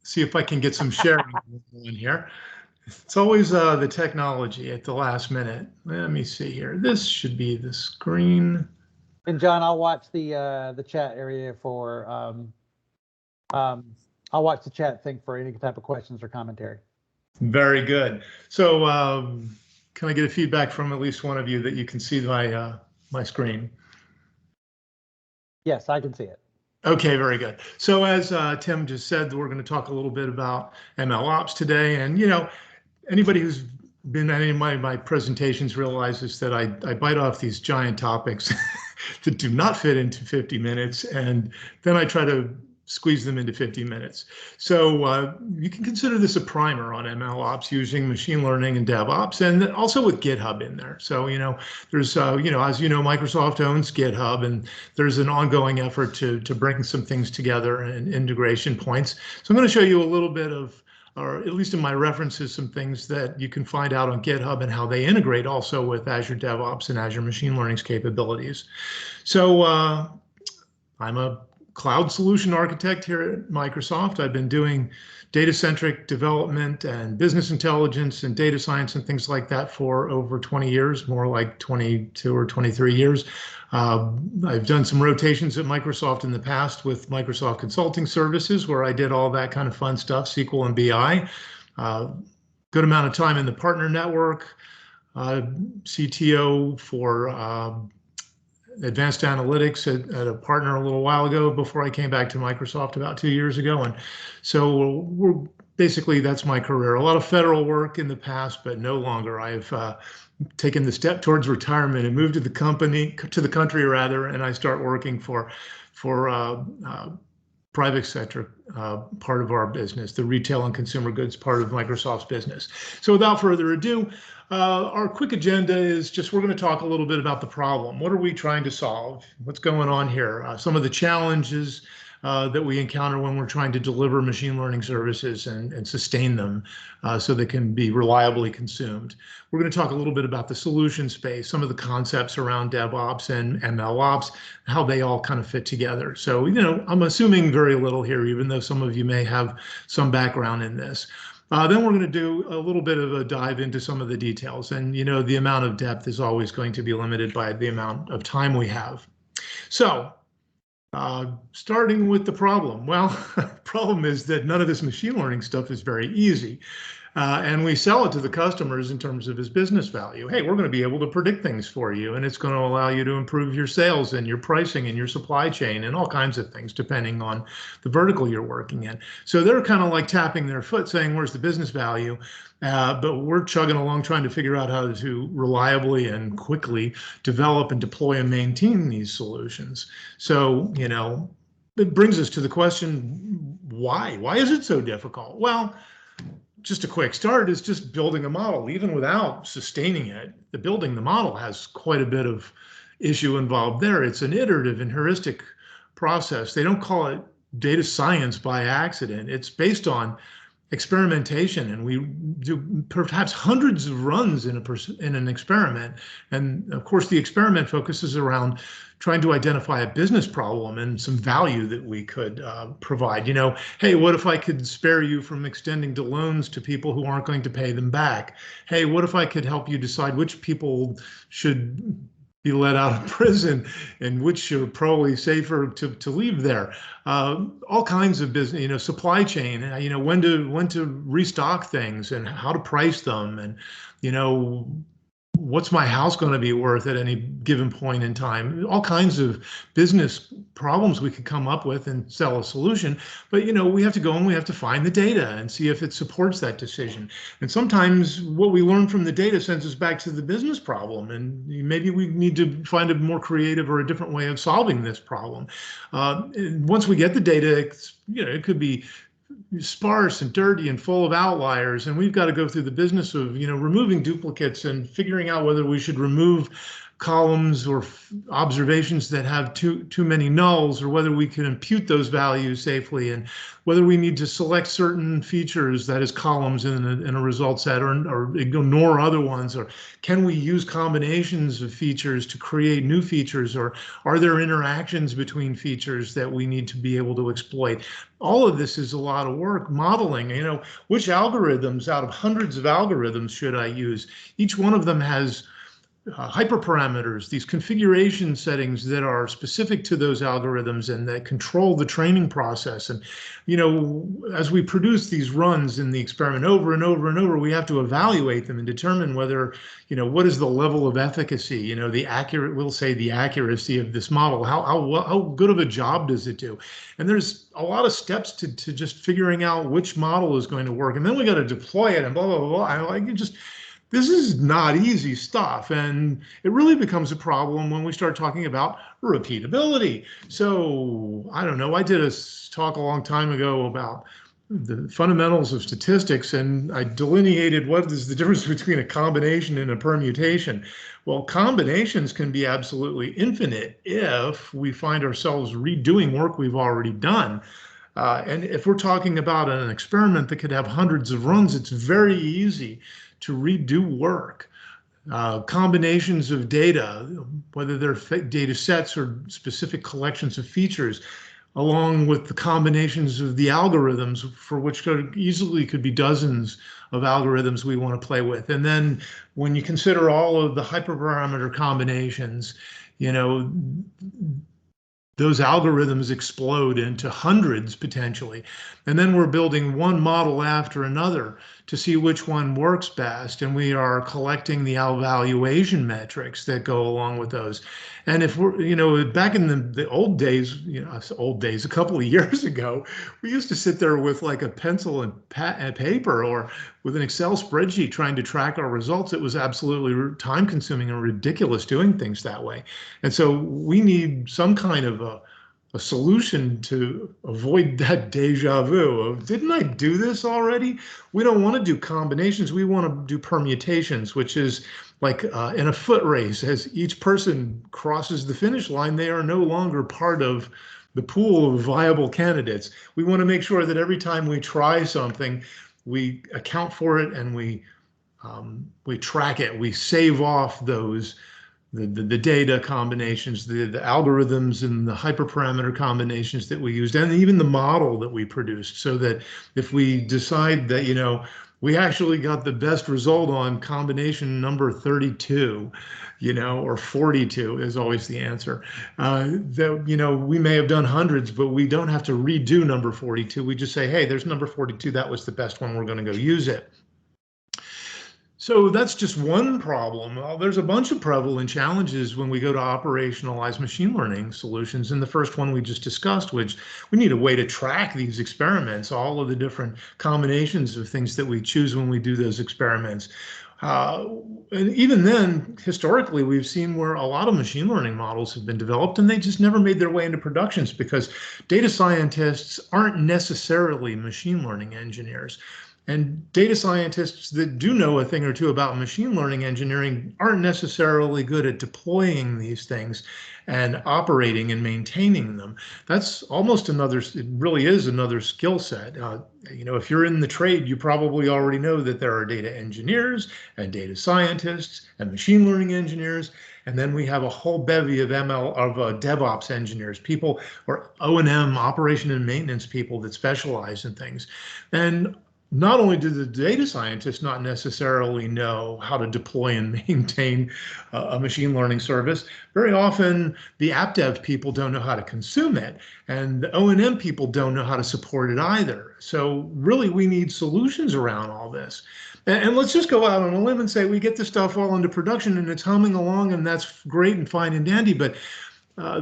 see if I can get some sharing in here. It's always the technology at the last minute. Let me see here. This should be the screen. And John, I'll watch the chat area for I'll watch the chat thing for any type of questions or commentary. Very good. So can I get a feedback from at least one of you that you can see my my screen? Yes, I can see it. Okay, very good. So as Tim just said, we're going to talk a little bit about MLOps today. And, you know, anybody who's been at any of my presentations realizes that I bite off these giant topics that do not fit into 50 minutes. And then I try to squeeze them into 50 minutes. So you can consider this a primer on MLOps using machine learning and DevOps, and also with GitHub in there. So, you know, there's, you know, as you know, Microsoft owns GitHub, and there's an ongoing effort to bring some things together and integration points. So I'm going to show you a little bit of, or at least in my references, some things that you can find out on GitHub and how they integrate also with Azure DevOps and Azure Machine Learning's capabilities. So I'm a cloud solution architect here at Microsoft. I've been doing data-centric development and business intelligence and data science and things like that for over 20 years, more like 22 or 23 years. I've done some rotations at Microsoft in the past with Microsoft Consulting Services, where I did all that kind of fun stuff, SQL and BI. Good amount of time in the partner network, CTO for advanced analytics at a partner a little while ago before I came back to Microsoft about 2 years ago. And so we're basically, that's my career. A lot of federal work in the past, but no longer. I've taken the step towards retirement and moved to the country rather, and I start working for private sector part of our business, the retail and consumer goods part of Microsoft's business. So without further ado, our quick agenda is just, we're going to talk a little bit about the problem. What are we trying to solve? What's going on here? Some of the challenges that we encounter when we're trying to deliver machine learning services and sustain them so they can be reliably consumed. We're going to talk a little bit about the solution space, some of the concepts around DevOps and MLOps, how they all kind of fit together. So, you know, I'm assuming very little here, even though some of you may have some background in this. Then we're going to do a little bit of a dive into some of the details. And, you know, the amount of depth is always going to be limited by the amount of time we have. So starting with the problem. Well, the problem is that none of this machine learning stuff is very easy. And we sell it to the customers in terms of its business value. Hey, we're going to be able to predict things for you, and it's going to allow you to improve your sales and your pricing and your supply chain and all kinds of things, depending on the vertical you're working in. So they're kind of like tapping their foot saying, where's the business value? But we're chugging along trying to figure out how to reliably and quickly develop and deploy and maintain these solutions. So, you know, it brings us to the question, why? Why is it so difficult? Well, just a quick start is just building a model. Even without sustaining it, the building the model has quite a bit of issue involved there. It's an iterative and heuristic process. They don't call it data science by accident. It's based on experimentation, and we do perhaps hundreds of runs in an experiment. And of course, the experiment focuses around trying to identify a business problem and some value that we could provide. You know, hey, what if I could spare you from extending to loans to people who aren't going to pay them back? Hey, what if I could help you decide which people should be let out of prison and which are probably safer to leave there? All kinds of business, you know, supply chain, you know, when to restock things and how to price them, and, you know, what's my house going to be worth at any given point in time? All kinds of business problems we could come up with and sell a solution. But, you know, we have to go and we have to find the data and see if it supports that decision. And sometimes what we learn from the data sends us back to the business problem. And maybe we need to find a more creative or a different way of solving this problem. And once we get the data, you know, it could be sparse and dirty and full of outliers, and we've got to go through the business of, you know, removing duplicates and figuring out whether we should remove columns or observations that have too many nulls, or whether we can impute those values safely, and whether we need to select certain features, that is columns in a result set, or ignore other ones, or can we use combinations of features to create new features, or are there interactions between features that we need to be able to exploit? All of this is a lot of work. Modeling, which algorithms out of hundreds of algorithms should I use? Each one of them has hyperparameters, these configuration settings that are specific to those algorithms and that control the training process. And, as we produce these runs in the experiment over and over and over, we have to evaluate them and determine whether, what is the level of efficacy, we'll say the accuracy of this model. How good of a job does it do? And there's a lot of steps to just figuring out which model is going to work. And then we got to deploy it and blah, blah, blah, blah. This is not easy stuff, and it really becomes a problem when we start talking about repeatability. So I don't know, I did a talk a long time ago about the fundamentals of statistics, and I delineated what is the difference between a combination and a permutation. Well, combinations can be absolutely infinite if we find ourselves redoing work we've already done. And if we're talking about an experiment that could have hundreds of runs, it's very easy to redo work. Combinations of data, whether they're data sets or specific collections of features, along with the combinations of the algorithms, for which easily could be dozens of algorithms we want to play with. And then when you consider all of the hyperparameter combinations, those algorithms explode into hundreds potentially. And then we're building one model after another to see which one works best. And we are collecting the evaluation metrics that go along with those. And if we're, back in the old days, a couple of years ago, we used to sit there with like a pencil and paper, or with an Excel spreadsheet trying to track our results. It was absolutely time consuming and ridiculous doing things that way. And so we need some kind of a solution to avoid that deja vu of, didn't I do this already? We don't want to do combinations. We want to do permutations, which is like in a foot race. As each person crosses the finish line, they are no longer part of the pool of viable candidates. We want to make sure that every time we try something, we account for it and we track it. We save off those the data combinations, the algorithms and the hyperparameter combinations that we used, and even the model that we produced, so that if we decide that, we actually got the best result on combination number 32, or 42 is always the answer, that, we may have done hundreds, but we don't have to redo number 42. We just say, hey, there's number 42. That was the best one. We're going to go use it. So that's just one problem. There's a bunch of prevalent challenges when we go to operationalize machine learning solutions. And the first one we just discussed, which we need a way to track these experiments, all of the different combinations of things that we choose when we do those experiments. And even then, historically, we've seen where a lot of machine learning models have been developed and they just never made their way into productions, because data scientists aren't necessarily machine learning engineers. And data scientists that do know a thing or two about machine learning engineering aren't necessarily good at deploying these things and operating and maintaining them. That's almost it really is another skill set. If you're in the trade, you probably already know that there are data engineers and data scientists and machine learning engineers. And then we have a whole bevy of DevOps engineers, people, or O&M, operation and maintenance people that specialize in things. And not only do the data scientists not necessarily know how to deploy and maintain a machine learning service, very often the app dev people don't know how to consume it, and the O&M people don't know how to support it either. So really, we need solutions around all this. And let's just go out on a limb and say we get this stuff all into production and it's humming along, and that's great and fine and dandy, but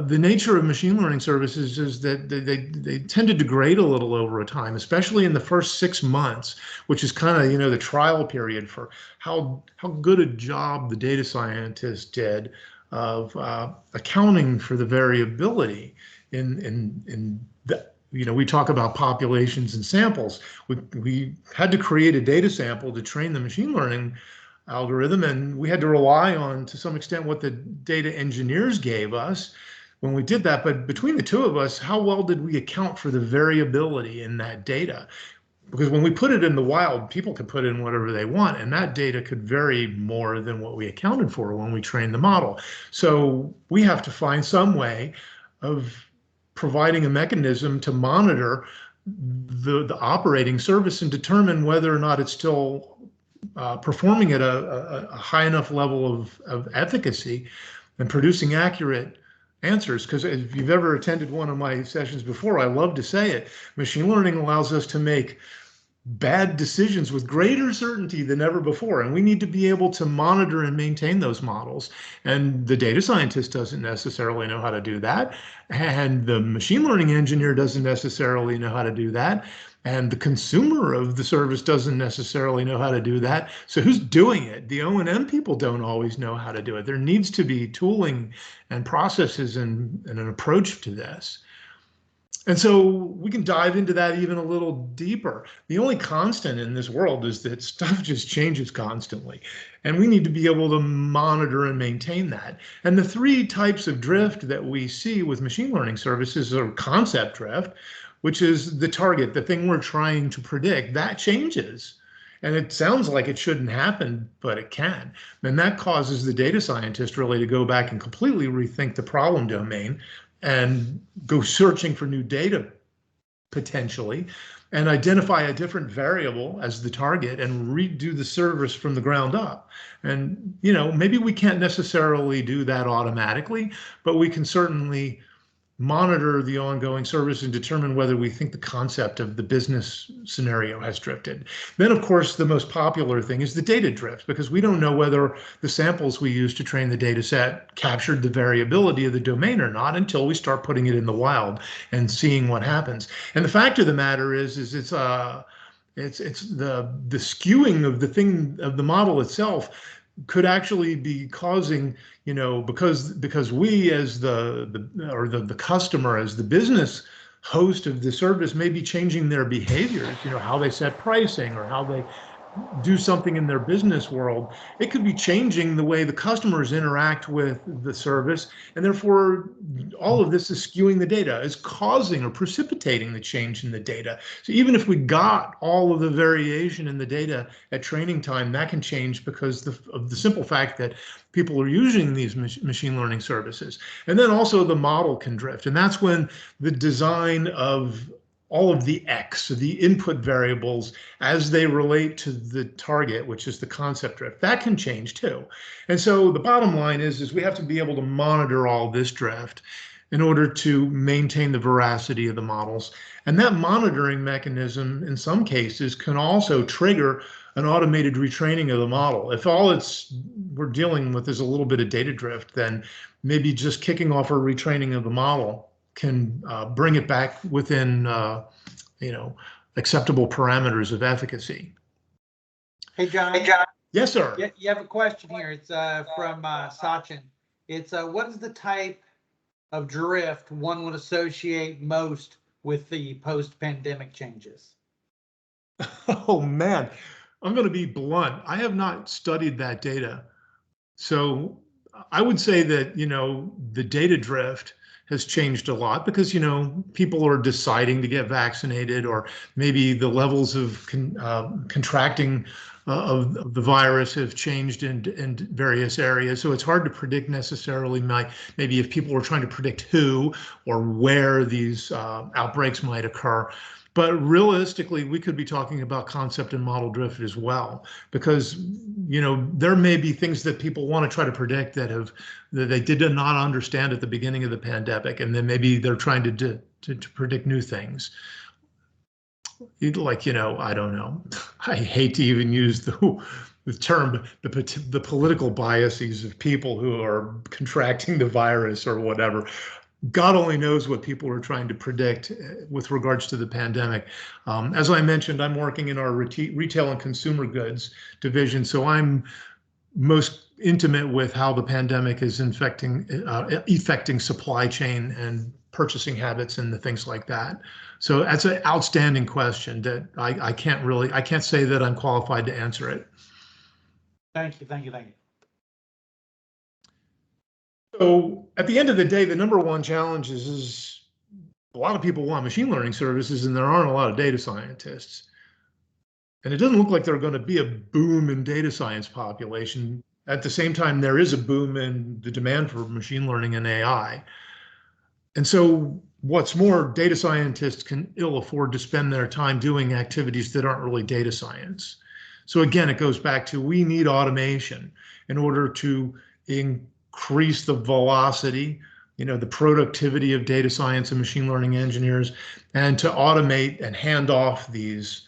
the nature of machine learning services is that they tend to degrade a little over a time, especially in the first 6 months, which is kind of, the trial period for how good a job the data scientist did of accounting for the variability in the, we talk about populations and samples. We had to create a data sample to train the machine learning algorithm, and we had to rely on, to some extent, what the data engineers gave us when we did that. But between the two of us, how well did we account for the variability in that data? Because when we put it in the wild, people could put in whatever they want, and that data could vary more than what we accounted for when we trained the model. So we have to find some way of providing a mechanism to monitor the operating service and determine whether or not it's still performing at a high enough level of efficacy and producing accurate answers. Because if you've ever attended one of my sessions before, I love to say it, machine learning allows us to make bad decisions with greater certainty than ever before. And we need to be able to monitor and maintain those models. And the data scientist doesn't necessarily know how to do that. And the machine learning engineer doesn't necessarily know how to do that. And the consumer of the service doesn't necessarily know how to do that. So who's doing it? The O&M people don't always know how to do it. There needs to be tooling and processes and an approach to this. And so we can dive into that even a little deeper. The only constant in this world is that stuff just changes constantly. And we need to be able to monitor and maintain that. And the three types of drift that we see with machine learning services are concept drift, which is the target, the thing we're trying to predict. That changes. And it sounds like it shouldn't happen, but it can. And that causes the data scientist really to go back and completely rethink the problem domain and go searching for new data potentially, and identify a different variable as the target and redo the service from the ground up. And, you know, maybe we can't necessarily do that automatically, but we can certainly monitor the ongoing service and determine whether we think the concept of the business scenario has drifted. Then, of course, the most popular thing is the data drift, because we don't know whether the samples we use to train the data set captured the variability of the domain or not until we start putting it in the wild and seeing what happens. And the fact of the matter is it's the skewing of the thing, of the model itself, could actually be causing, you know, because we as the customer, as the business host of the service, may be changing their behaviors, you know, how they set pricing or how they do something in their business world. It could be changing the way the customers interact with the service, and therefore all of this is skewing the data, is causing or precipitating the change in the data. So even if we got all of the variation in the data at training time, that can change because of the simple fact that people are using these machine learning services. And then also the model can drift, and that's when the design of all of the X, the input variables, as they relate to the target, which is the concept drift, that can change too. And so the bottom line is we have to be able to monitor all this drift in order to maintain the veracity of the models. And that monitoring mechanism, in some cases, can also trigger an automated retraining of the model. If all we're dealing with is a little bit of data drift, then maybe just kicking off a retraining of the model can bring it back within, you know, acceptable parameters of efficacy. Hey, Jon. Yes, sir. You have a question here. It's from Sachin. It's what is the type of drift one would associate most with the post-pandemic changes? Oh, man. I'm going to be blunt. I have not studied that data. So I would say that, you know, the data drift has changed a lot because, you know, people are deciding to get vaccinated, or maybe the levels of contracting of the virus have changed in various areas. So it's hard to predict necessarily, maybe if people were trying to predict who or where these outbreaks might occur. But realistically, we could be talking about concept and model drift as well, because, you know, there may be things that people want to try to predict that they did not understand at the beginning of the pandemic, and then maybe they're trying to predict new things. Like, you know, I don't know. I hate to even use the term, the political biases of people who are contracting the virus or whatever. God only knows what people are trying to predict with regards to the pandemic. As I mentioned, I'm working in our retail and consumer goods division, so I'm most intimate with how the pandemic is affecting supply chain and purchasing habits and the things like that. So that's an outstanding question that I can't say that I'm qualified to answer it. Thank you, thank you, thank you. So at the end of the day, the number one challenge is a lot of people want machine learning services and there aren't a lot of data scientists. And it doesn't look like there's going to be a boom in data science population. At the same time, there is a boom in the demand for machine learning and AI. And so what's more, data scientists can ill afford to spend their time doing activities that aren't really data science. So again, it goes back to we need automation in order to increase the velocity, the productivity of data science and machine learning engineers, and to automate and hand off these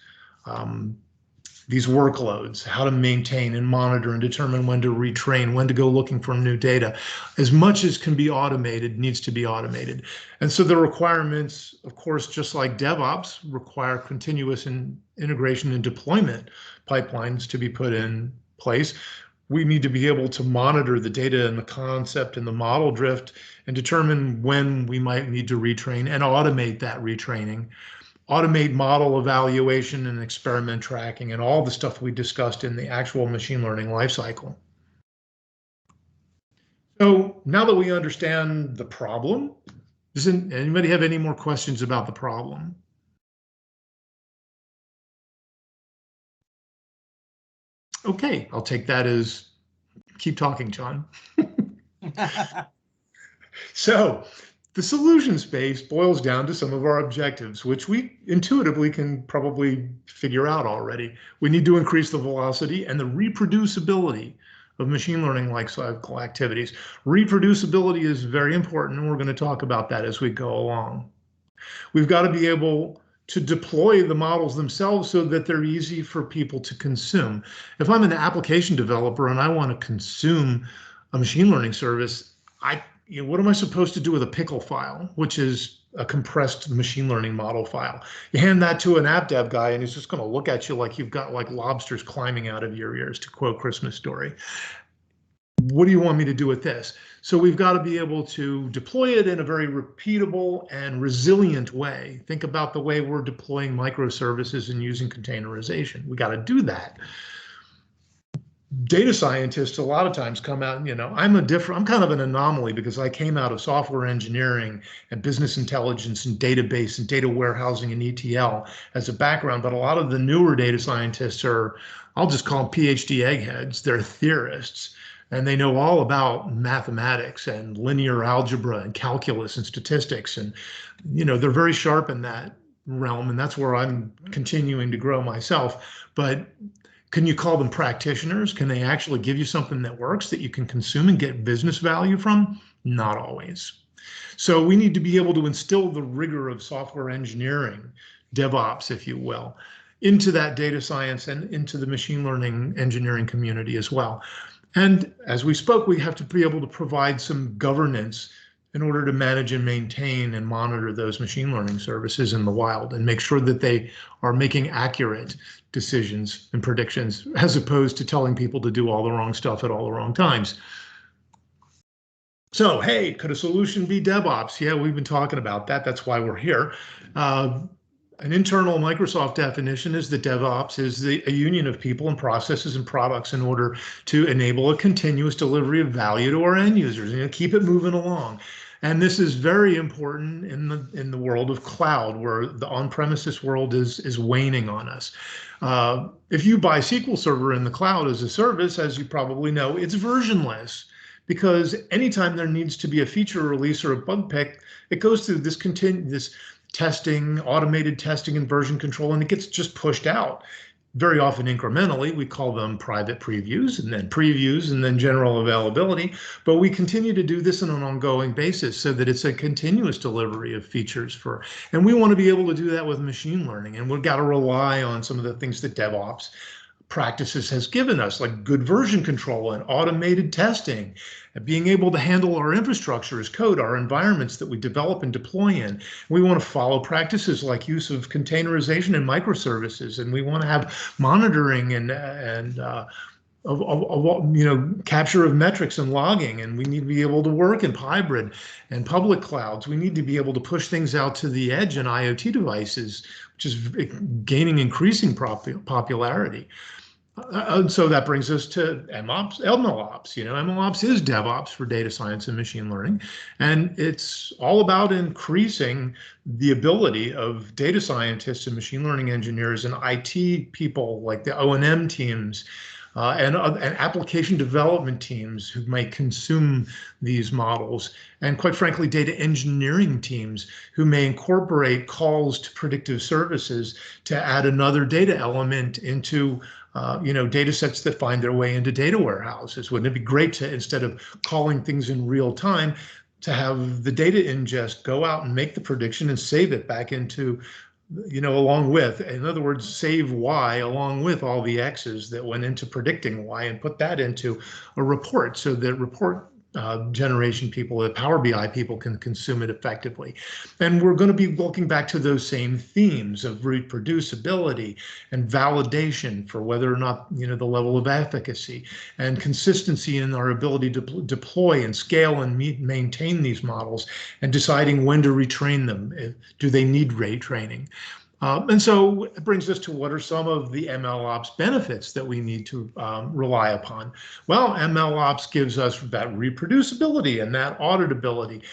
workloads, how to maintain and monitor and determine when to retrain, when to go looking for new data. As much as can be automated needs to be automated. And so the requirements, of course, just like DevOps, require continuous integration and deployment pipelines to be put in place. We need to be able to monitor the data and the concept and the model drift and determine when we might need to retrain and automate that retraining. Automate model evaluation and experiment tracking and all the stuff we discussed in the actual machine learning lifecycle. So now that we understand the problem, does anybody have any more questions about the problem? Okay, I'll take that as keep talking, Jon. So the solution space boils down to some of our objectives, which we intuitively can probably figure out already. We need to increase the velocity and the reproducibility of machine learning lifecycle activities. Reproducibility is very important, and we're going to talk about that as we go along. We've got to be able to deploy the models themselves so that they're easy for people to consume. If I'm an application developer and I want to consume a machine learning service, what am I supposed to do with a pickle file, which is a compressed machine learning model file? You hand that to an app dev guy and he's just going to look at you like you've got like lobsters climbing out of your ears, to quote Christmas Story. What do you want me to do with this? So we've got to be able to deploy it in a very repeatable and resilient way. Think about the way we're deploying microservices and using containerization. We got to do that. Data scientists a lot of times come out, I'm kind of an anomaly because I came out of software engineering and business intelligence and database and data warehousing and ETL as a background. But a lot of the newer data scientists are, I'll just call them PhD eggheads. They're theorists and they know all about mathematics and linear algebra and calculus and statistics. And, they're very sharp in that realm. And that's where I'm continuing to grow myself. But can you call them practitioners? Can they actually give you something that works that you can consume and get business value from? Not always. So we need to be able to instill the rigor of software engineering, DevOps, if you will, into that data science and into the machine learning engineering community as well. And as we spoke, we have to be able to provide some governance in order to manage and maintain and monitor those machine learning services in the wild and make sure that they are making accurate decisions and predictions, as opposed to telling people to do all the wrong stuff at all the wrong times. So, hey, could a solution be DevOps? Yeah, we've been talking about that. That's why we're here. An internal Microsoft definition is that DevOps is a union of people and processes and products in order to enable a continuous delivery of value to our end users, keep it moving along. And this is very important in the world of cloud, where the on-premises world is waning on us. If you buy SQL Server in the cloud as a service, as you probably know, it's versionless, because anytime there needs to be a feature release or a bug pick, it goes through this testing, automated testing and version control, and it gets just pushed out. Very often incrementally. We call them private previews and then general availability, but we continue to do this on an ongoing basis so that it's a continuous delivery of features and we want to be able to do that with machine learning, and we've got to rely on some of the things that DevOps practices has given us, like good version control and automated testing, and being able to handle our infrastructure as code, our environments that we develop and deploy in. We want to follow practices like use of containerization and microservices, and we want to have monitoring and capture of metrics and logging, and we need to be able to work in hybrid and public clouds. We need to be able to push things out to the edge and IoT devices, which is gaining increasing popularity. And so that brings us to MLOps. MLOps is DevOps for data science and machine learning, and it's all about increasing the ability of data scientists and machine learning engineers and IT people like the O&M teams and application development teams who might consume these models, and quite frankly, data engineering teams who may incorporate calls to predictive services to add another data element into data sets that find their way into data warehouses. Wouldn't it be great to, instead of calling things in real time, to have the data ingest go out and make the prediction and save it back into, along with, in other words, save Y along with all the X's that went into predicting Y and put that into a report so that report generation people, the Power BI people can consume it effectively. And we're going to be looking back to those same themes of reproducibility and validation for whether or not, the level of efficacy and consistency in our ability to deploy and scale and maintain these models, and deciding when to retrain them. Do they need retraining? And so it brings us to what are some of the MLOps benefits that we need to rely upon. Well, MLOps gives us that reproducibility and that auditability.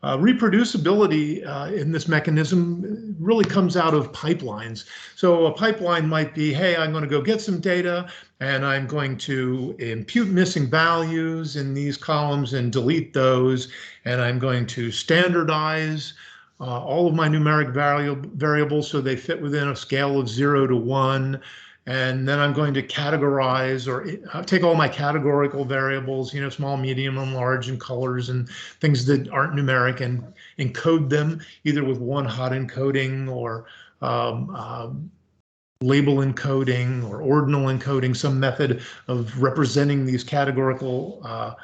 Reproducibility in this mechanism really comes out of pipelines. So a pipeline might be, hey, I'm going to go get some data and I'm going to impute missing values in these columns and delete those, and I'm going to standardize all of my numeric variables so they fit within a scale of 0 to 1. And then I'm going to categorize or take all my categorical variables, small, medium, and large, and colors and things that aren't numeric, and encode them either with one-hot encoding or label encoding or ordinal encoding, some method of representing these categorical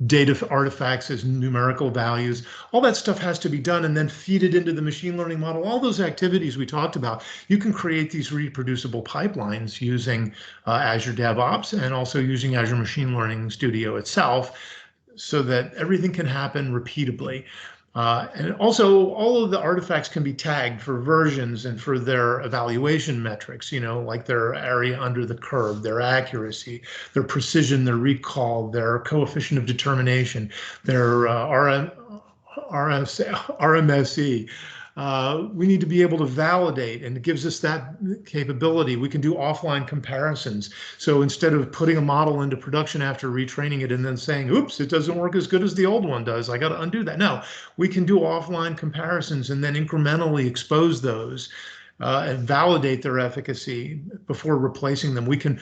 data artifacts as numerical values. All that stuff has to be done and then feed it into the machine learning model. All those activities we talked about, you can create these reproducible pipelines using Azure DevOps and also using Azure Machine Learning Studio itself, so that everything can happen repeatably. And also, all of the artifacts can be tagged for versions and for their evaluation metrics, like their area under the curve, their accuracy, their precision, their recall, their coefficient of determination, their RMSE. We need to be able to validate, and it gives us that capability. We can do offline comparisons. So instead of putting a model into production after retraining it and then saying, oops, it doesn't work as good as the old one does, I got to undo that. No, we can do offline comparisons and then incrementally expose those and validate their efficacy before replacing them. We can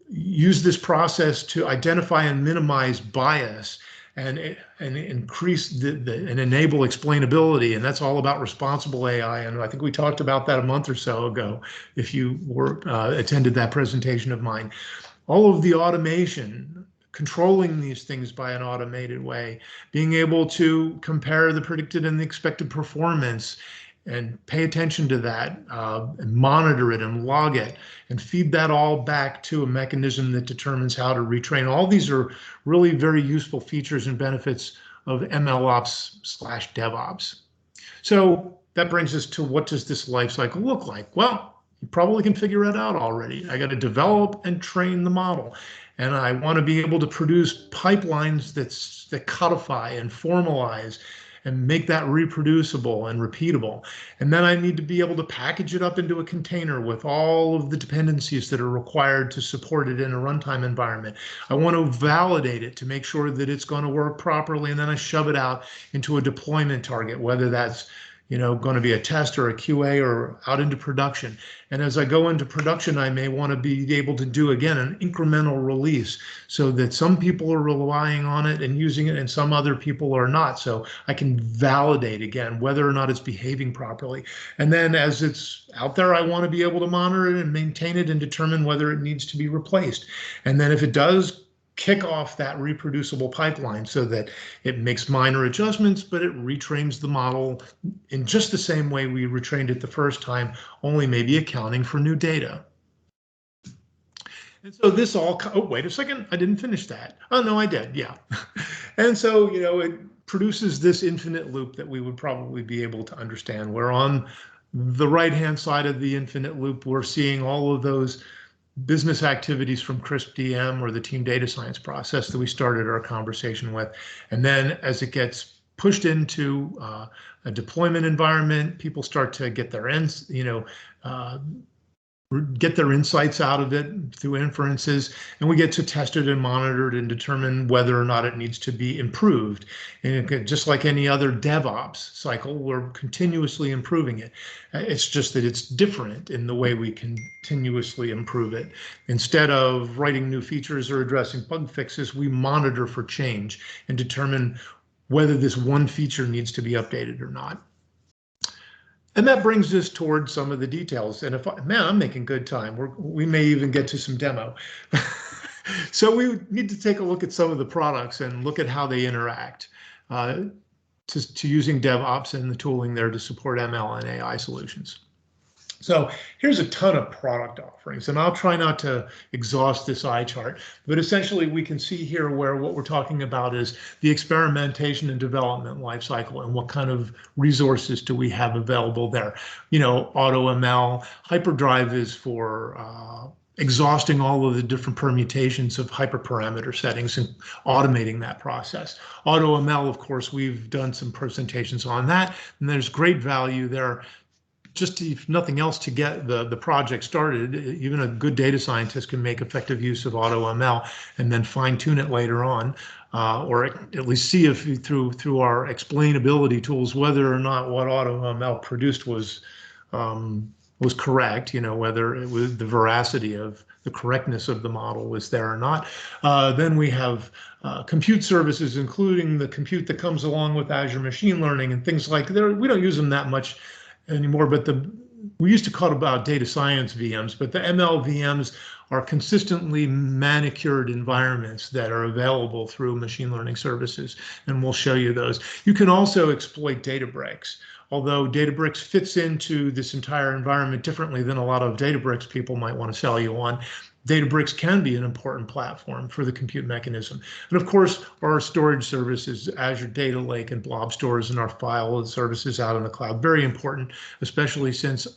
use this process to identify and minimize bias and increase and enable explainability. And that's all about responsible AI. And I think we talked about that a month or so ago, if you attended that presentation of mine. All of the automation, controlling these things by an automated way, being able to compare the predicted and the expected performance, and pay attention to that, and monitor it and log it, and feed that all back to a mechanism that determines how to retrain. All these are really very useful features and benefits of MLOps/DevOps. So that brings us to, what does this lifecycle look like? Well, you probably can figure it out already. I got to develop and train the model. And I want to be able to produce pipelines that codify and formalize and make that reproducible and repeatable. And then I need to be able to package it up into a container with all of the dependencies that are required to support it in a runtime environment. I want to validate it to make sure that it's going to work properly, and then I shove it out into a deployment target, whether that's going to be a test or a QA or out into production. And as I go into production, I may want to be able to do, again, an incremental release so that some people are relying on it and using it and some other people are not. So I can validate, again, whether or not it's behaving properly. And then as it's out there, I want to be able to monitor it and maintain it and determine whether it needs to be replaced. And then if it does, kick off that reproducible pipeline so that it makes minor adjustments, but it retrains the model in just the same way we retrained it the first time, only maybe accounting for new data. And so this all, oh, wait a second, I didn't finish that. Oh, no, I did, yeah. And so, it produces this infinite loop that we would probably be able to understand. We're on the right-hand side of the infinite loop, we're seeing all of those business activities from CRISP DM, or the team data science process that we started our conversation with. And then as it gets pushed into a deployment environment, people start to get their get their insights out of it through inferences, and we get to test it and monitor it and determine whether or not it needs to be improved. And just like any other DevOps cycle, we're continuously improving it. It's just that it's different in the way we continuously improve it. Instead of writing new features or addressing bug fixes, we monitor for change and determine whether this one feature needs to be updated or not. And that brings us towards some of the details. And man, I'm making good time. We may even get to some demo. So we need to take a look at some of the products and look at how they interact to using DevOps and the tooling there to support ML and AI solutions. So here's a ton of product offerings, and I'll try not to exhaust this eye chart, but essentially we can see here where what we're talking about is the experimentation and development lifecycle, and what kind of resources do we have available there. You know, AutoML, Hyperdrive is for exhausting all of the different permutations of hyperparameter settings and automating that process. AutoML, of course, we've done some presentations on that, and there's great value there. Just if nothing else, to get the project started. Even a good data scientist can make effective use of AutoML and then fine tune it later on, or at least see if through our explainability tools whether or not what AutoML produced was correct. You know, whether it was the veracity of the correctness of the model was there or not. Then we have compute services, including the compute that comes along with Azure machine learning and things like that. We don't use them that much anymore, but we used to call it about data science VMs, but the ML VMs are consistently manicured environments that are available through machine learning services, and we'll show you those. You can also exploit Databricks, although Databricks fits into this entire environment differently than a lot of Databricks people might want to sell you on. Databricks can be an important platform for the compute mechanism. And of course, our storage services, Azure Data Lake and Blob Stores, and our file services out in the cloud, very important, especially since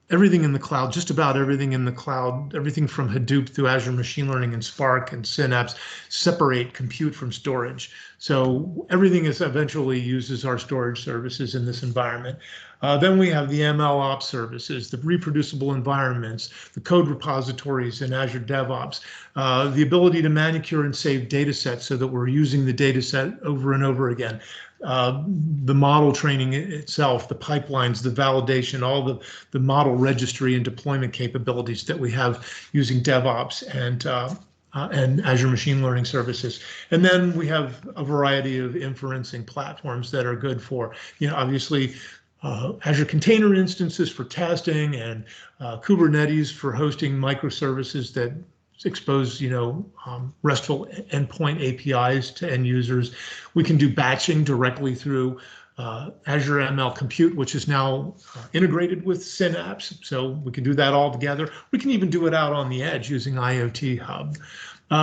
everything in the cloud, just about everything in the cloud, everything from Hadoop through Azure Machine Learning and Spark and Synapse separate compute from storage. So everything is eventually uses our storage services in this environment. Then we have the MLOps services, the reproducible environments, the code repositories in Azure DevOps, the ability to manicure and save data sets so that we're using the data set over and over again. The model training itself, the pipelines, the validation, all the model registry and deployment capabilities that we have using DevOps and Azure Machine Learning services. And then we have a variety of inferencing platforms that are good for, you know, obviously Azure container instances for testing, and Kubernetes for hosting microservices that expose, you know, RESTful endpoint APIs to end users. We can do batching directly through Azure ML Compute, which is now integrated with Synapse. So we can do that all together. We can even do it out on the edge using IoT Hub.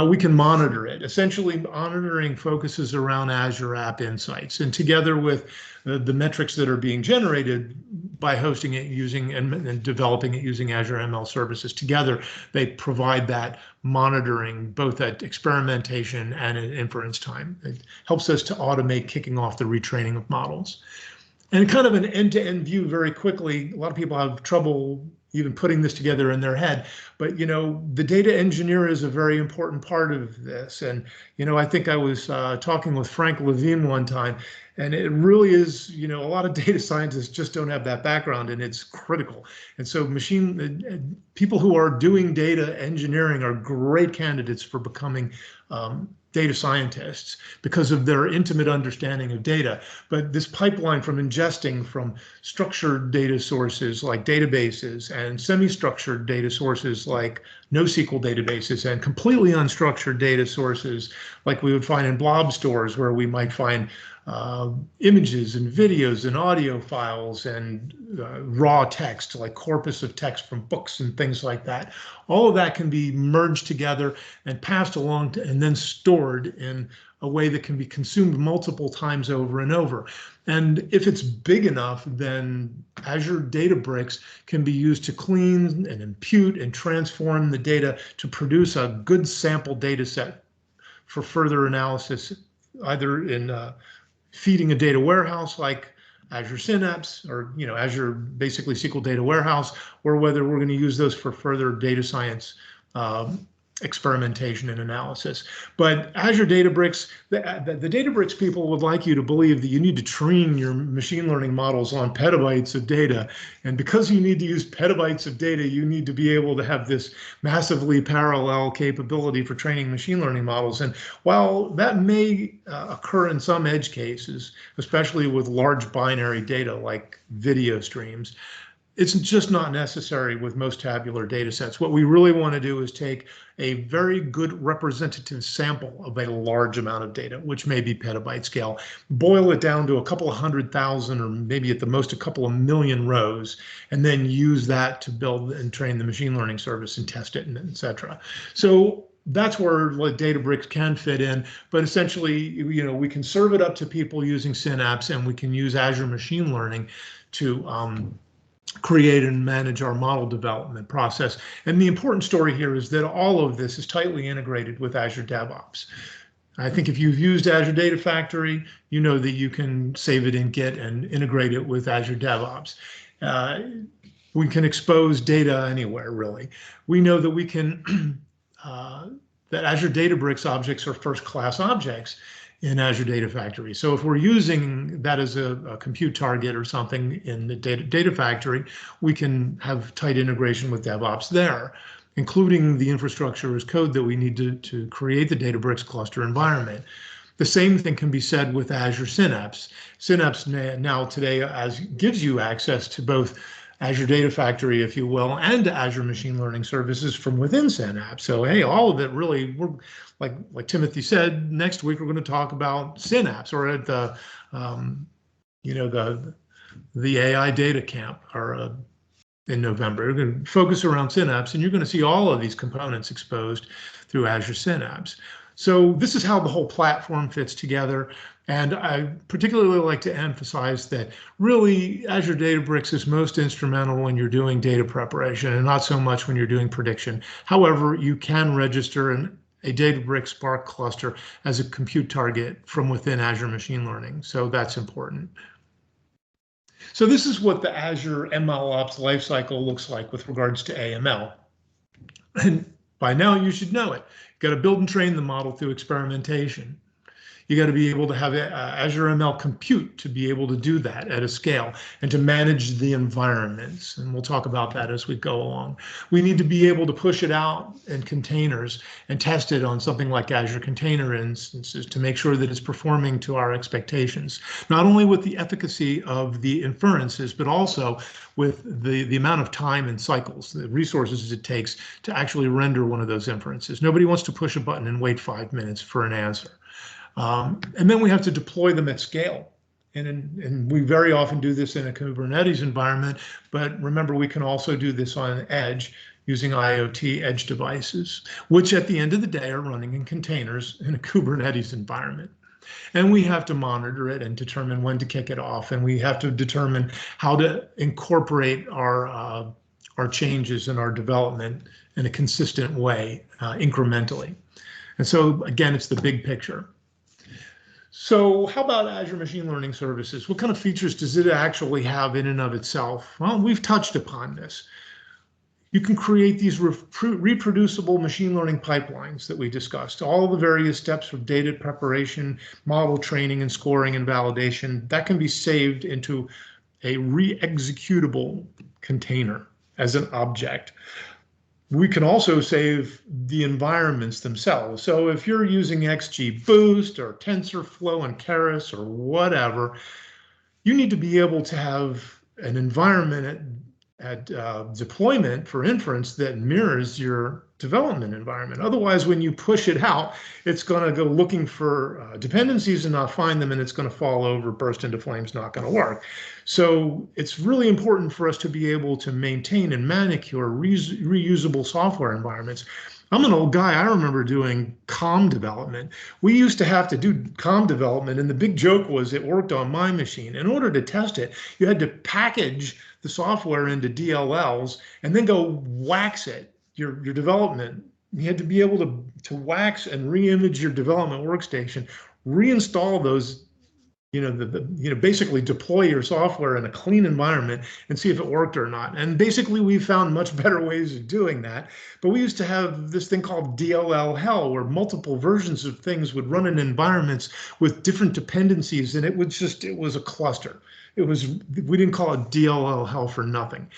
We can monitor it. Essentially, monitoring focuses around Azure App Insights, and together with the metrics that are being generated by hosting it using and developing it using Azure ML services, together they provide that monitoring both at experimentation and at inference time. It helps us to automate kicking off the retraining of models. And kind of an end-to-end view very quickly. A lot of people have trouble even putting this together in their head, but you know, the data engineer is a very important part of this. And you know, I think I was talking with Frank Levine one time, and it really is, you know, a lot of data scientists just don't have that background, and it's critical. And so people who are doing data engineering are great candidates for becoming data scientists because of their intimate understanding of data. But this pipeline from ingesting from structured data sources like databases and semi-structured data sources like NoSQL databases and completely unstructured data sources like we would find in blob stores, where we might find images and videos and audio files and raw text, like corpus of text from books and things like that. All of that can be merged together and passed along and then stored in a way that can be consumed multiple times over and over. And if it's big enough, then Azure Databricks can be used to clean and impute and transform the data to produce a good sample data set for further analysis, either in feeding a data warehouse like Azure Synapse or Azure basically SQL Data Warehouse, or whether we're going to use those for further data science experimentation and analysis. But Azure Databricks, the Databricks people would like you to believe that you need to train your machine learning models on petabytes of data. And because you need to use petabytes of data, you need to be able to have this massively parallel capability for training machine learning models. And while that may occur in some edge cases, especially with large binary data like video streams, it's just not necessary with most tabular data sets. What we really want to do is take a very good representative sample of a large amount of data, which may be petabyte scale, boil it down to a couple of 100,000 or maybe at the most a couple of million rows, and then use that to build and train the machine learning service and test it, and et cetera. So that's where Databricks can fit in, but essentially, we can serve it up to people using Synapse, and we can use Azure Machine Learning to create and manage our model development process. And the important story here is that all of this is tightly integrated with Azure DevOps. I think if you've used Azure Data Factory, you know that you can save it in Git and integrate it with Azure DevOps. We can expose data anywhere, really. We know that we can, that Azure Databricks objects are first-class objects in Azure Data Factory. So if we're using that as a compute target or something in the data factory, we can have tight integration with DevOps there, including the infrastructure as code that we need to create the Databricks cluster environment. The same thing can be said with Azure Synapse. Synapse now today gives you access to both Azure Data Factory, if you will, and Azure Machine Learning Services from within Synapse. So hey, all of it really, we're like Timothy said, next week we're going to talk about Synapse, or at the the AI Data Camp, or in November. We're going to focus around Synapse, and you're going to see all of these components exposed through Azure Synapse. So this is how the whole platform fits together. And I particularly like to emphasize that really Azure Databricks is most instrumental when you're doing data preparation and not so much when you're doing prediction. However, you can register a Databricks Spark cluster as a compute target from within Azure Machine Learning. So that's important. So this is what the Azure MLOps lifecycle looks like with regards to AML. And by now you should know it. You've got to build and train the model through experimentation. You got to be able to have Azure ML compute to be able to do that at a scale and to manage the environments. And we'll talk about that as we go along. We need to be able to push it out in containers and test it on something like Azure Container Instances to make sure that it's performing to our expectations, not only with the efficacy of the inferences, but also with the amount of time and cycles, the resources it takes to actually render one of those inferences. Nobody wants to push a button and wait 5 minutes for an answer. And then we have to deploy them at scale. And we very often do this in a Kubernetes environment, but remember, we can also do this on edge using IoT edge devices, which at the end of the day are running in containers in a Kubernetes environment. And we have to monitor it and determine when to kick it off. And we have to determine how to incorporate our changes in our development in a consistent way, incrementally. And so again, it's the big picture. So how about Azure Machine Learning Services? What kind of features does it actually have in and of itself? Well, we've touched upon this. You can create these reproducible machine learning pipelines that we discussed, all the various steps of data preparation, model training and scoring and validation. That can be saved into a re-executable container as an object. We can also save the environments themselves. So if you're using XGBoost or TensorFlow and Keras or whatever, you need to be able to have an environment at deployment for inference that mirrors your development environment. Otherwise, when you push it out, it's going to go looking for dependencies and not find them, and it's going to fall over, burst into flames, not going to work. So it's really important for us to be able to maintain and manicure reusable software environments. I'm an old guy. I remember doing COM development. We used to have to do COM development, and the big joke was it worked on my machine. In order to test it, you had to package the software into DLLs and then go wax it, your development. You had to be able to wax and re-image your development workstation, reinstall those, basically deploy your software in a clean environment and see if it worked or not. And basically, we found much better ways of doing that. But we used to have this thing called DLL hell, where multiple versions of things would run in environments with different dependencies, and it was a cluster. We didn't call it DLL hell for nothing.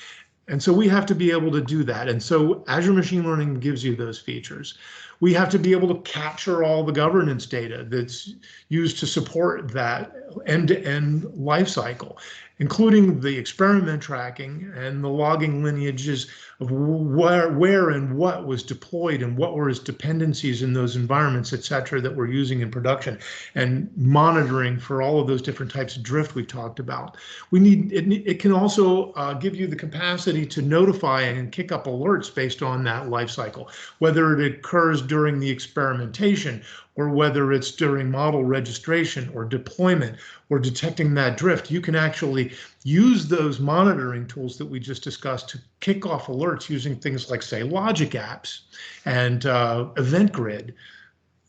And so we have to be able to do that. And so Azure Machine Learning gives you those features. We have to be able to capture all the governance data that's used to support that end-to-end lifecycle, including the experiment tracking and the logging lineages of where and what was deployed and what were its dependencies in those environments, et cetera, that we're using in production, and monitoring for all of those different types of drift we talked about. It can also give you the capacity to notify and kick up alerts based on that lifecycle, whether it occurs during the experimentation or whether it's during model registration or deployment or detecting that drift. You can actually use those monitoring tools that we just discussed to kick off alerts using things like, say, logic apps and event grid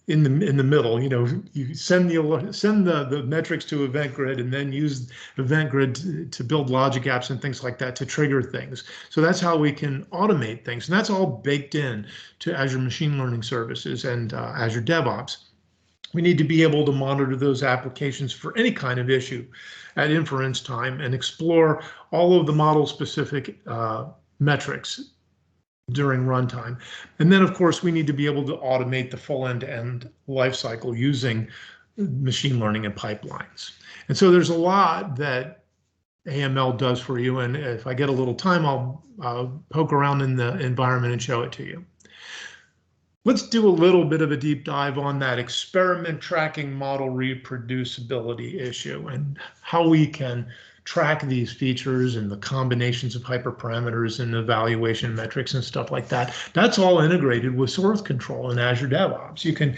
in the middle. You send the metrics to event grid and then use event grid to build logic apps and things like that to trigger things. So that's how we can automate things, and that's all baked in to Azure Machine Learning Services and Azure DevOps. We need to be able to monitor those applications for any kind of issue at inference time and explore all of the model-specific metrics during runtime. And then, of course, we need to be able to automate the full end-to-end lifecycle using machine learning and pipelines. And so there's a lot that AML does for you. And if I get a little time, I'll poke around in the environment and show it to you. Let's do a little bit of a deep dive on that experiment tracking model reproducibility issue and how we can track these features and the combinations of hyperparameters and evaluation metrics and stuff like that. That's all integrated with source control in Azure DevOps. You can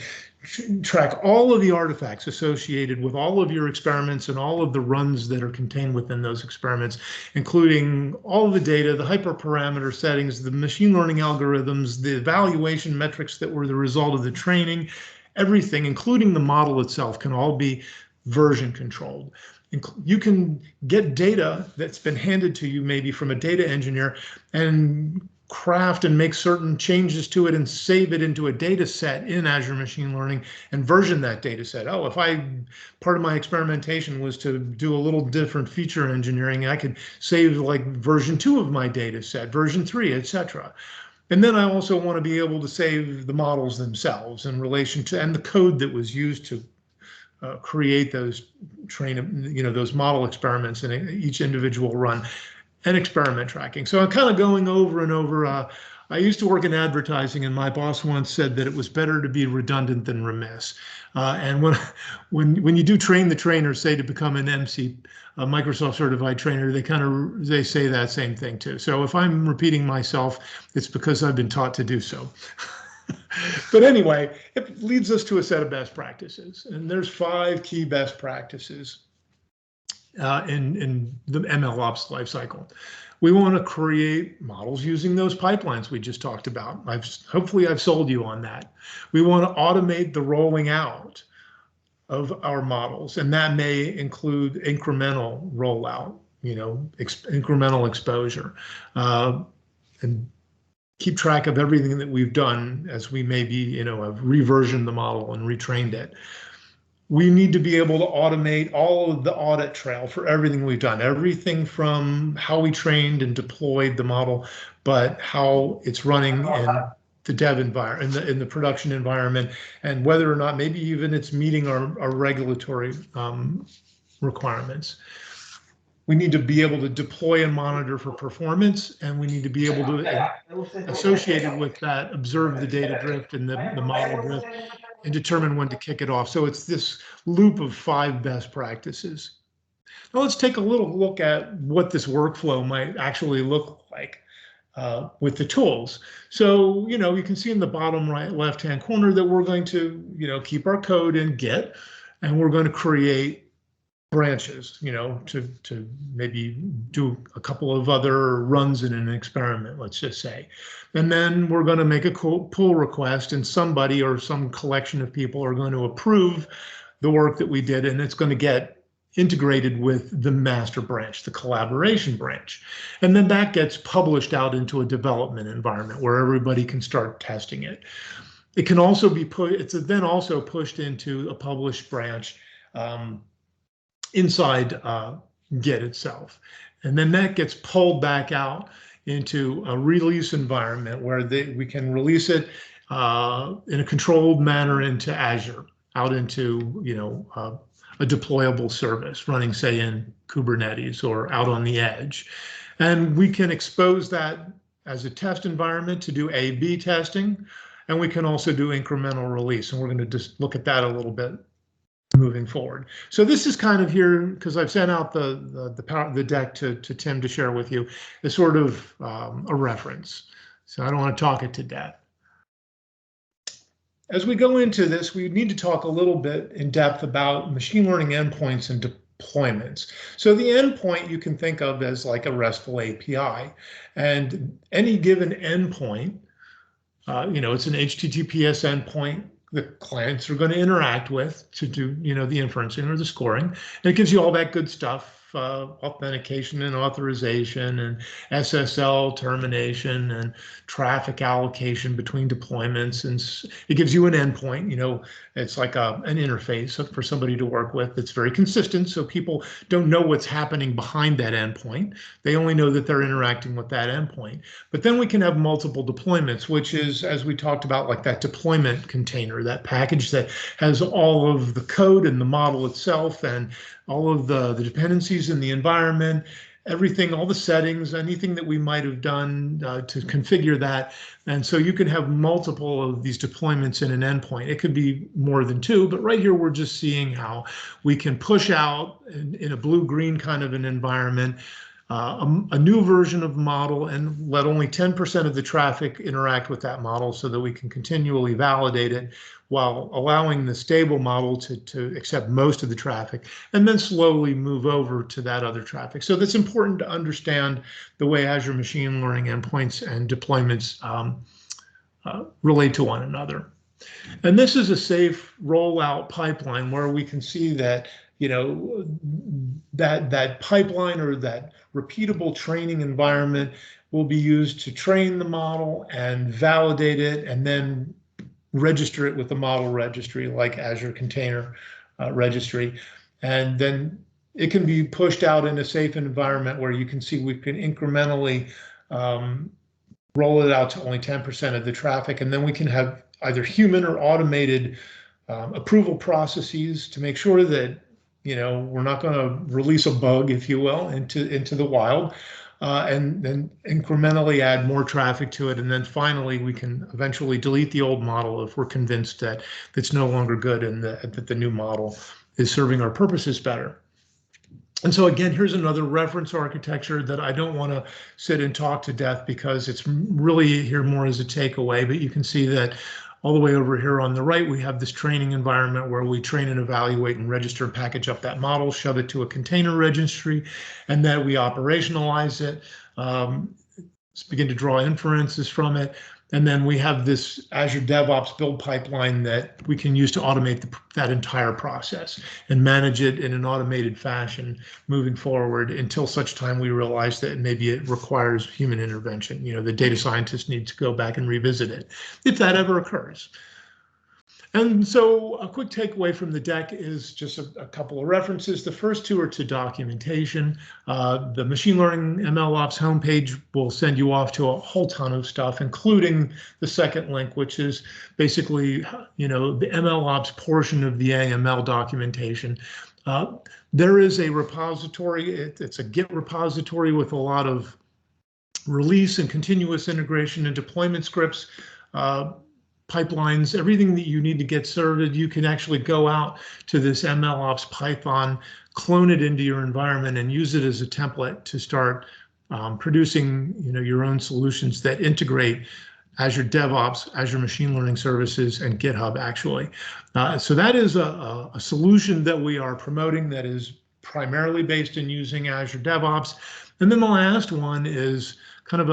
track all of the artifacts associated with all of your experiments and all of the runs that are contained within those experiments, including all of the data, the hyperparameter settings, the machine learning algorithms, the evaluation metrics that were the result of the training. Everything, including the model itself, can all be version controlled. You can get data that's been handed to you maybe from a data engineer and craft and make certain changes to it and save it into a data set in Azure Machine Learning and version that data set. Oh, if part of my experimentation was to do a little different feature engineering, I could save like version 2 of my data set, version 3, etc. And then I also want to be able to save the models themselves in relation to, and the code that was used to create those those model experiments in each individual run, and experiment tracking. So I'm kind of going over and over. I used to work in advertising, and my boss once said that it was better to be redundant than remiss. And when you do train the trainer, say to become an MC, a Microsoft certified trainer, they say that same thing too. So if I'm repeating myself, it's because I've been taught to do so. But anyway, it leads us to a set of best practices, and there's 5 key best practices in the MLOps lifecycle. We want to create models using those pipelines we just talked about. Hopefully I've sold you on that. We want to automate the rolling out of our models, and that may include incremental rollout, incremental exposure, and keep track of everything that we've done as we maybe, have reversioned the model and retrained it. We need to be able to automate all of the audit trail for everything we've done, everything from how we trained and deployed the model, but how it's running in the dev environment, in the production environment, and whether or not maybe even it's meeting our regulatory requirements. We need to be able to deploy and monitor for performance, and we need to be able to, associated with that, observe the data drift and the model drift and determine when to kick it off. So it's this loop of 5 best practices. Now let's take a little look at what this workflow might actually look like. with the tools. So, you can see in the bottom right left-hand corner that we're going to, keep our code in Git, and we're going to create branches, to maybe do a couple of other runs in an experiment, let's just say. And then we're going to make a pull request, and somebody or some collection of people are going to approve the work that we did, and it's going to get integrated with the master branch, the collaboration branch. And then that gets published out into a development environment where everybody can start testing it. It can also be it's then also pushed into a published branch inside Git itself. And then that gets pulled back out into a release environment where we can release it in a controlled manner into Azure, out into, a deployable service running, say, in Kubernetes or out on the edge. And we can expose that as a test environment to do A/B testing, and we can also do incremental release. And we're going to just look at that a little bit moving forward. So this is kind of here, because I've sent out the deck to Tim to share with you, as sort of a reference. So I don't want to talk it to death. As we go into this, we need to talk a little bit in depth about machine learning endpoints and deployments. So the endpoint you can think of as like a RESTful API, and any given endpoint, it's an HTTPS endpoint the clients are going to interact with to do, the inferencing or the scoring. And it gives you all that good stuff, authentication and authorization and SSL termination and traffic allocation between deployments. And it gives you an endpoint, it's like an interface for somebody to work with that's very consistent. So people don't know what's happening behind that endpoint. They only know that they're interacting with that endpoint. But then we can have multiple deployments, which is, as we talked about, like that deployment container, that package that has all of the code and the model itself and all of the dependencies in the environment, everything, all the settings, anything that we might have done to configure that. And so you can have multiple of these deployments in an endpoint. It could be more than two, but right here we're just seeing how we can push out in a blue-green kind of an environment a new version of model and let only 10% of the traffic interact with that model so that we can continually validate it while allowing the stable model to accept most of the traffic and then slowly move over to that other traffic. So that's important to understand the way Azure machine learning endpoints and deployments relate to one another. And this is a safe rollout pipeline where we can see that that pipeline or that repeatable training environment will be used to train the model and validate it and then register it with the model registry like Azure Container Registry. And then it can be pushed out in a safe environment where you can see we can incrementally roll it out to only 10% of the traffic. And then we can have either human or automated approval processes to make sure that we're not going to release a bug, if you will, into the wild, and then incrementally add more traffic to it. And then finally, we can eventually delete the old model if we're convinced that it's no longer good and that the new model is serving our purposes better. And so again, here's another reference architecture that I don't want to sit and talk to death because it's really here more as a takeaway, but you can see that all the way over here on the right, we have this training environment where we train and evaluate and register and package up that model, shove it to a container registry, and then we operationalize it, begin to draw inferences from it. And then we have this Azure DevOps build pipeline that we can use to automate that entire process and manage it in an automated fashion moving forward until such time we realize that maybe it requires human intervention. The data scientist needs to go back and revisit it if that ever occurs. And so a quick takeaway from the deck is just a couple of references. The first two are to documentation. The machine learning MLOps homepage will send you off to a whole ton of stuff, including the second link, which is basically, the MLOps portion of the AML documentation. There is a repository. It's a Git repository with a lot of release and continuous integration and deployment scripts, pipelines, everything that you need to get started. You can actually go out to this MLOps Python, clone it into your environment and use it as a template to start producing your own solutions that integrate Azure DevOps, Azure Machine Learning Services, and GitHub actually. So that is a solution that we are promoting that is primarily based in using Azure DevOps. And then the last one is kind of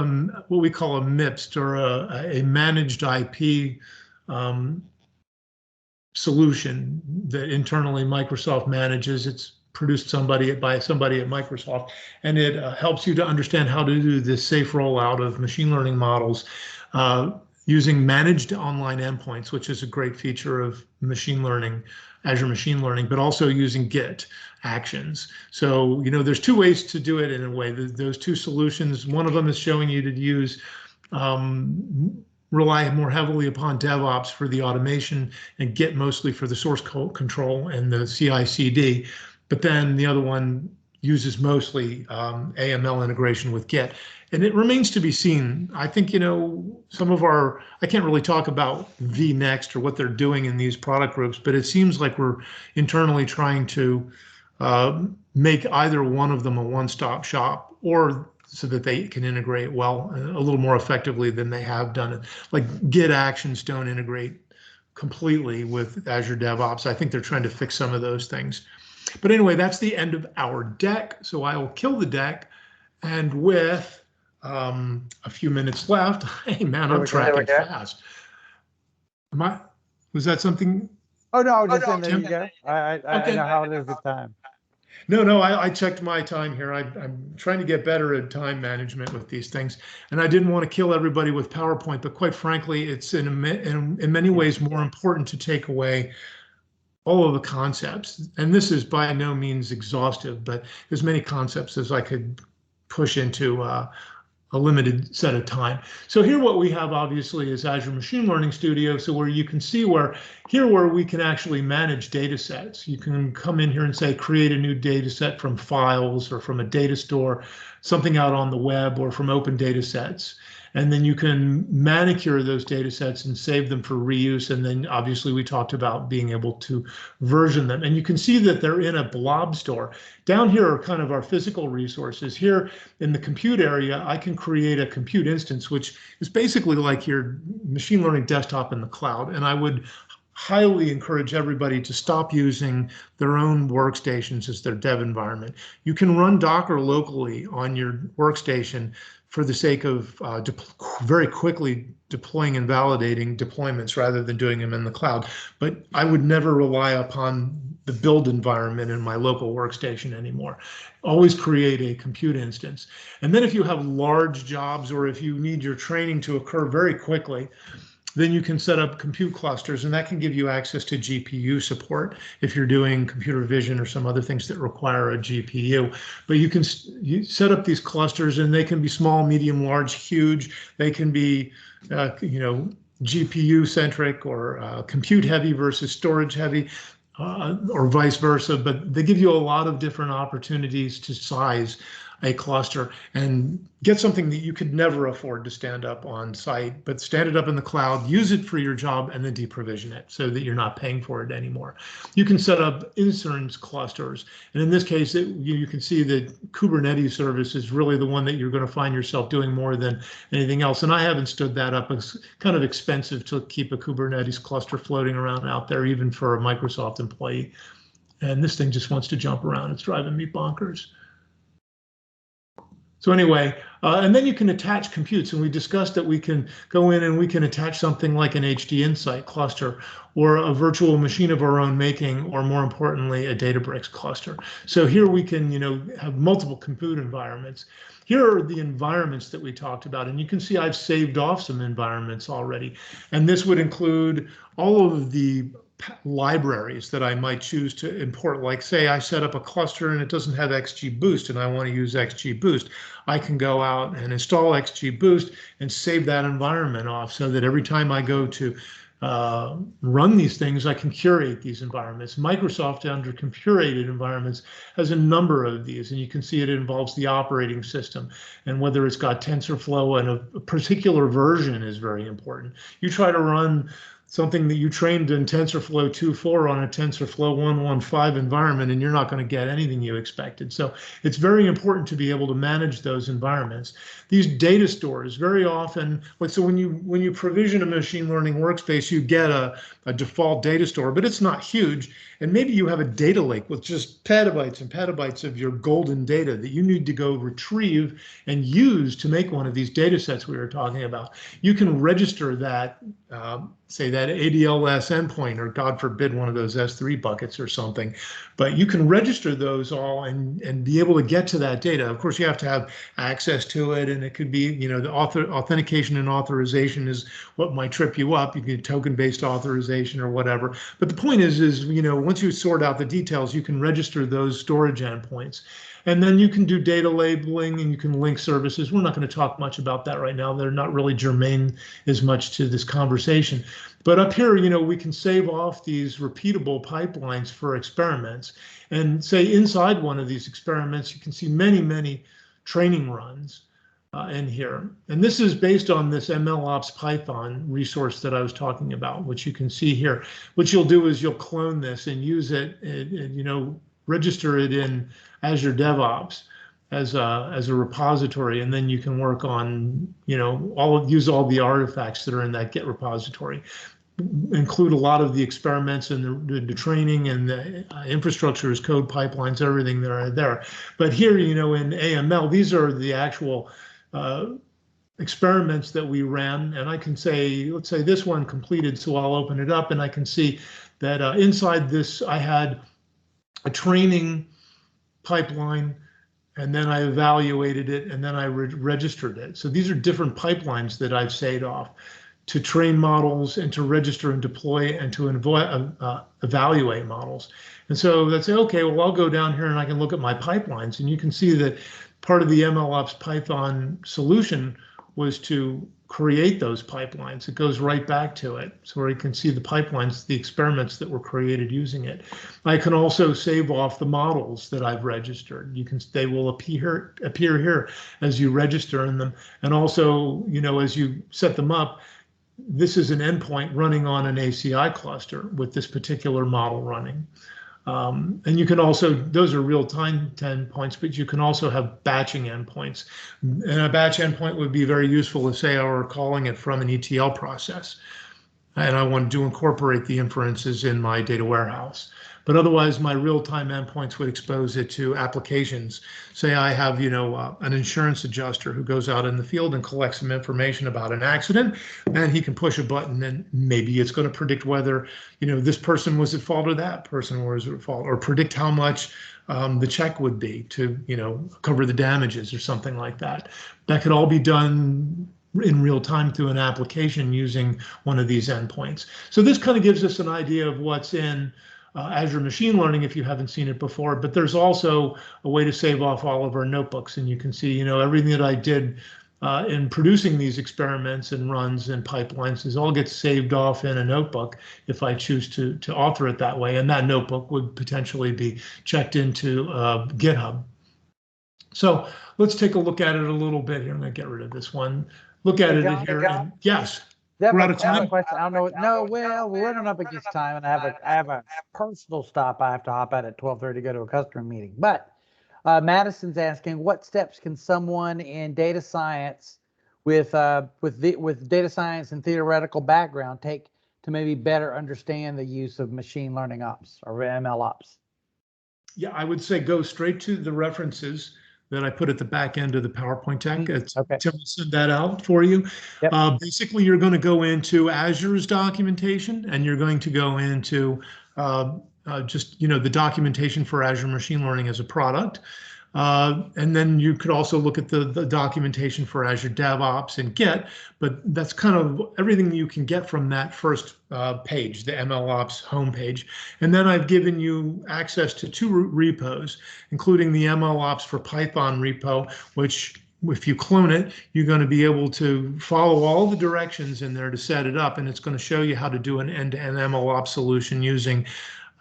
what we call a MIPS, or a managed IP solution that internally Microsoft manages. It's produced by somebody at Microsoft, and it helps you to understand how to do this safe rollout of machine learning models using managed online endpoints, which is a great feature of machine learning, Azure Machine Learning, but also using Git actions. So, there's two ways to do it in a way. Those two solutions, one of them is showing you to use rely more heavily upon DevOps for the automation and Git mostly for the source code control and the CI/CD. But then the other one uses mostly AML integration with Git. And it remains to be seen. I think, I can't really talk about vNext or what they're doing in these product groups, but it seems like we're internally trying to make either one of them a one-stop shop, or so that they can integrate well, a little more effectively than they have done it. Like Git actions don't integrate completely with Azure DevOps. I think they're trying to fix some of those things. But anyway, that's the end of our deck. So I will kill the deck, and with a few minutes left, hey man, I'm tracking fast. Was that something? Oh no, just saying there you go. I know how it is with time. No, I checked my time here. I'm trying to get better at time management with these things, and I didn't want to kill everybody with PowerPoint, but quite frankly, it's in many ways more important to take away all of the concepts. And this is by no means exhaustive, but as many concepts as I could push into a limited set of time. So here what we have obviously is Azure Machine Learning Studio. So where you can see where we can actually manage data sets. You can come in here and say, create a new data set from files or from a data store, something out on the web, or from open data sets. And then you can manicure those data sets and save them for reuse. And then obviously we talked about being able to version them. And you can see that they're in a blob store. Down here are kind of our physical resources. Here in the compute area, I can create a compute instance, which is basically like your machine learning desktop in the cloud. And I would highly encourage everybody to stop using their own workstations as their dev environment. You can run Docker locally on your workstation for the sake of very quickly deploying and validating deployments rather than doing them in the cloud. But I would never rely upon the build environment in my local workstation anymore. Always create a compute instance. And then if you have large jobs, or if you need your training to occur very quickly, then you can set up compute clusters, and that can give you access to GPU support if you're doing computer vision or some other things that require a GPU. But you set up these clusters, and they can be small, medium, large, huge. They can be, GPU centric or compute heavy versus storage heavy, or vice versa. But they give you a lot of different opportunities to size a cluster and get something that you could never afford to stand up on site, but stand it up in the cloud, use it for your job, and then deprovision it so that you're not paying for it anymore. You can set up instance clusters. And in this case, you can see that Kubernetes service is really the one that you're going to find yourself doing more than anything else. And I haven't stood that up. It's kind of expensive to keep a Kubernetes cluster floating around out there, even for a Microsoft employee. And this thing just wants to jump around. It's driving me bonkers. So anyway, and then you can attach computes, and we discussed that we can go in and we can attach something like an HD Insight cluster, or a virtual machine of our own making, or more importantly, a Databricks cluster. So here we can, have multiple compute environments. Here are the environments that we talked about, and you can see I've saved off some environments already. And this would include all of the libraries that I might choose to import. Like say I set up a cluster and it doesn't have XGBoost and I want to use XGBoost. I can go out and install XGBoost and save that environment off so that every time I go to run these things, I can curate these environments. Microsoft, under curated environments, has a number of these, and you can see it involves the operating system, and whether it's got TensorFlow and a particular version is very important. You try to run something that you trained in TensorFlow 2.4 on a TensorFlow 1.1.5 environment, and you're not going to get anything you expected. So it's very important to be able to manage those environments. These data stores very often, so when you provision a machine learning workspace, you get a default data store, but it's not huge. And maybe you have a data lake with just petabytes and petabytes of your golden data that you need to go retrieve and use to make one of these data sets we were talking about. You can register that, say that ADLS endpoint, or God forbid, one of those S3 buckets or something, but you can register those all and be able to get to that data. Of course, you have to have access to it, and it could be, the authentication and authorization is what might trip you up. You get token-based authorization or whatever. But the point is once you sort out the details, you can register those storage endpoints. And then you can do data labeling, and you can link services. We're not going to talk much about that right now. They're not really germane as much to this conversation. But up here, we can save off these repeatable pipelines for experiments. And say inside one of these experiments, you can see many, many training runs in here. And this is based on this MLOps Python resource that I was talking about, which you can see here. What you'll do is you'll clone this and use it, register it in Azure DevOps as a repository, and then you can work on, use all the artifacts that are in that Git repository. Include a lot of the experiments and the training and the infrastructure as code pipelines, everything that are there. But here, in AML, these are the actual experiments that we ran, and I can say, let's say this one completed, so I'll open it up and I can see that inside this I had a training pipeline, and then I evaluated it, and then I registered it. So these are different pipelines that I've saved off to train models and to register and deploy and to evaluate models. And so let's say, okay, well, I'll go down here and I can look at my pipelines, and you can see that part of the MLOps Python solution was to create those pipelines. It goes right back to it. So where you can see the pipelines, the experiments that were created using it. I can also save off the models that I've registered. They will appear here as you register in them. And also, as you set them up, this is an endpoint running on an ACI cluster with this particular model running. And you can also, those are real-time endpoints, but you can also have batching endpoints. And a batch endpoint would be very useful if, say, I were calling it from an ETL process, and I wanted to incorporate the inferences in my data warehouse. But otherwise, my real-time endpoints would expose it to applications. Say I have, an insurance adjuster who goes out in the field and collects some information about an accident, and he can push a button, and maybe it's going to predict whether, this person was at fault or that person was at fault, or predict how much the check would be to, cover the damages or something like that. That could all be done in real time through an application using one of these endpoints. So this kind of gives us an idea of what's in Azure Machine Learning if you haven't seen it before, but there's also a way to save off all of our notebooks, and you can see, everything that I did in producing these experiments and runs and pipelines is all gets saved off in a notebook if I choose to author it that way, and that notebook would potentially be checked into GitHub. So let's take a look at it a little bit here. I'm going to get rid of this one. Look at it here. And yes. We're out of time. Question. I don't know. No, well, we're running up against time, and I have a personal stop I have to hop out at 12:30 to go to a customer meeting. But Madison's asking, what steps can someone in data science with data science and theoretical background take to maybe better understand the use of machine learning ops or MLOps? Yeah, I would say go straight to the references that I put at the back end of the PowerPoint deck. Okay. Tim will send that out for you. Yep. Basically, you're going to go into Azure's documentation, and you're going to go into just the documentation for Azure Machine Learning as a product. And then you could also look at the documentation for Azure DevOps and Git, but that's kind of everything you can get from that first page, the MLOps homepage. And then I've given you access to 2 repos, including the MLOps for Python repo, which if you clone it, you're going to be able to follow all the directions in there to set it up, and it's going to show you how to do an end-to-end MLOps solution using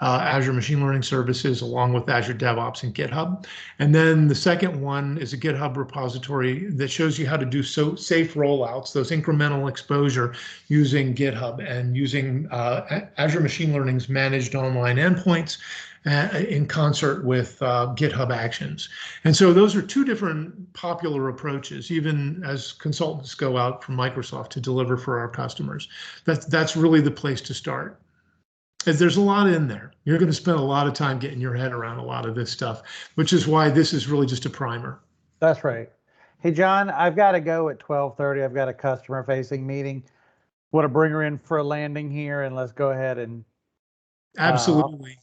Azure Machine Learning Services, along with Azure DevOps and GitHub. And then the second one is a GitHub repository that shows you how to do safe rollouts, those incremental exposure using GitHub and using Azure Machine Learning's managed online endpoints in concert with GitHub Actions. And so those are two different popular approaches, even as consultants go out from Microsoft to deliver for our customers. That's really the place to start. As there's a lot in there. You're going to spend a lot of time getting your head around a lot of this stuff, which is why this is really just a primer. That's right. Hey, John, I've got to go at 12:30. I've got a customer facing meeting. Want to bring her in for a landing here, and let's go ahead and Absolutely.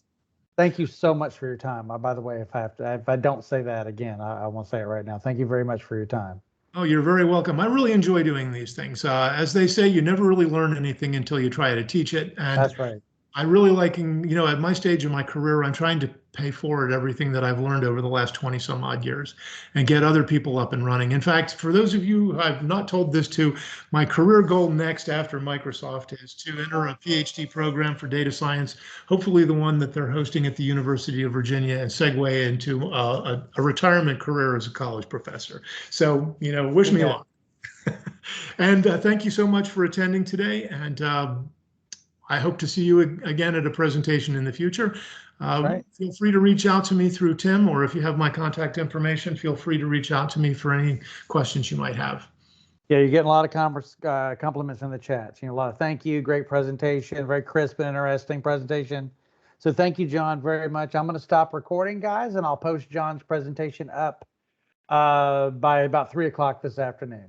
Thank you so much for your time. By the way, if I don't say that again, I won't say it right now. Thank you very much for your time. Oh, you're very welcome. I really enjoy doing these things. As they say, you never really learn anything until you try to teach it. And That's right. I really at my stage in my career, I'm trying to pay forward everything that I've learned over the last 20 some odd years and get other people up and running. In fact, for those of you who I've not told this to, my career goal next after Microsoft is to enter a PhD program for data science, hopefully the one that they're hosting at the University of Virginia, and segue into a retirement career as a college professor. So, wish me luck. And thank you so much for attending today. And I hope to see you again at a presentation in the future. Right. Feel free to reach out to me through Tim, or if you have my contact information, feel free to reach out to me for any questions you might have. Yeah, you're getting a lot of compliments in the chat. A lot of thank you, great presentation, very crisp and interesting presentation. So thank you, John, very much. I'm going to stop recording, guys, and I'll post John's presentation up by about 3 o'clock this afternoon.